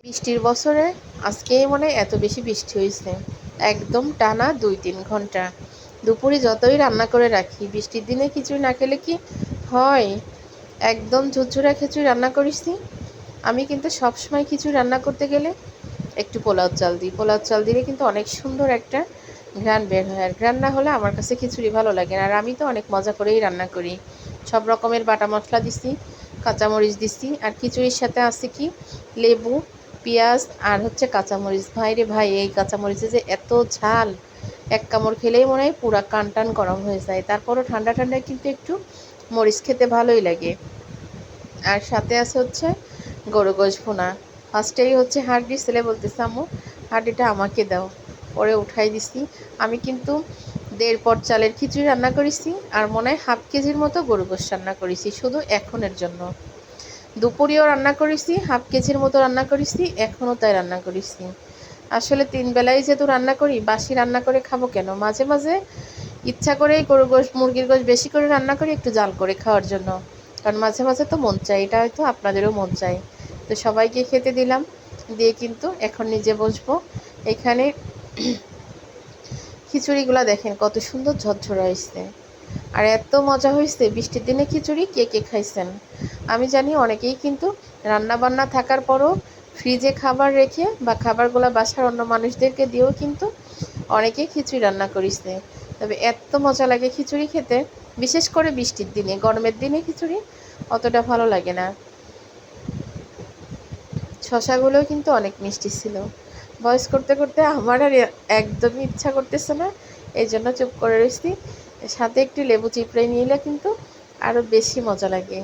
বৃষ্টির বছরে আজকেই মনে হয় এত বেশি বৃষ্টি হয়েছে, একদম টানা 2-3 ঘন্টা। দুপুরে যতই রান্না করে রাখি, বৃষ্টির দিনে খিচুড়ি না খেলে কি হয়? একদম ঝুরঝুরা খিচুড়ি রান্না করেছি। আমি কিন্তু সবসময় খিচুড়ি রান্না করতে গেলে একটু পোলাও চাল দিই। পোলাও চাল দিলে কিন্তু অনেক সুন্দর একটা ঘ্রাণ বের হয়, আর ঘ্রাণ না হলে আমার কাছে খিচুড়ি ভালো লাগে না। আর আমি তো অনেক মজা করেই রান্না করি। সব রকমের বাটা মশলা দিছি, কাঁচামরিচ দিছি, আর খিচুড়ির সাথে আছে কি লেবু, পেঁয়াজ আর হচ্ছে কাঁচামরিচ। ভাই রে ভাই, এই কাঁচামরিচে যে এত ঝাল, এক কামড় খেলেই মনে হয় পুরা কান টান গরম হয়ে যায়। তারপরও ঠান্ডা ঠান্ডায় কিন্তু একটু মরিচ খেতে ভালোই লাগে। আর সাথে আছে হচ্ছে গরু গোশ ভুনা। ফার্স্টেই হচ্ছে হাড্ডি, ছেলে বলতেছে আম্মু হাড্ডিটা আমাকে দাও, পরে উঠাই দিছি। আমি কিন্তু 1.5 পট চালের খিচুড়ি রান্না করেছি, আর মনে হয় হাফ কেজির মতো গরু গোশ রান্না করেছি শুধু এখনের জন্য। দুপুরেও রান্না করেছি, হাফ কেজির মতো রান্না করেছি, এখনও তাই রান্না করেছি। আসলে 3 বেলায় যেহেতু রান্না করি, বাসি রান্না করে খাবো কেন? মাঝে মাঝে ইচ্ছা করেই গরু গোশ মুরগির গোশ বেশি করে রান্না করি, একটু জাল করে খাওয়ার জন্য। কারণ মাঝে মাঝে তো মন চায়, এটা হয়তো আপনাদেরও মন চায়। তো সবাইকে খেতে দিলাম, দিয়ে কিন্তু এখন নিজে বসবো। এখানে খিচুড়িগুলো দেখেন কত সুন্দর ঝরঝরা হয়েছে, আর এত মজা হয়েছে। বৃষ্টির দিনে খিচুড়ি কে কে খাইছেন? আমি জানি অনেকেই কিন্তু রান্না বান্না থাকার পরও ফ্রিজে খাবার রেখে বা খাবারগুলো বাসার অন্য মানুষদেরকে দিয়েও কিন্তু অনেকেই খিচুড়ি রান্না করিছে। তবে এত মজা লাগে খিচুড়ি খেতে, বিশেষ করে বৃষ্টির দিনে। গরমের দিনে খিচুড়ি অতটা ভালো লাগে না। শশাগুলোও কিন্তু অনেক মিষ্টি ছিল। ভয়েস করতে করতে আমার আর একদমই ইচ্ছা করতেছে না, এই জন্য চুপ করে রয়েছি। সাথে একটু লেবু চিপড়ে নিলে কিন্তু আরও বেশি মজা লাগে।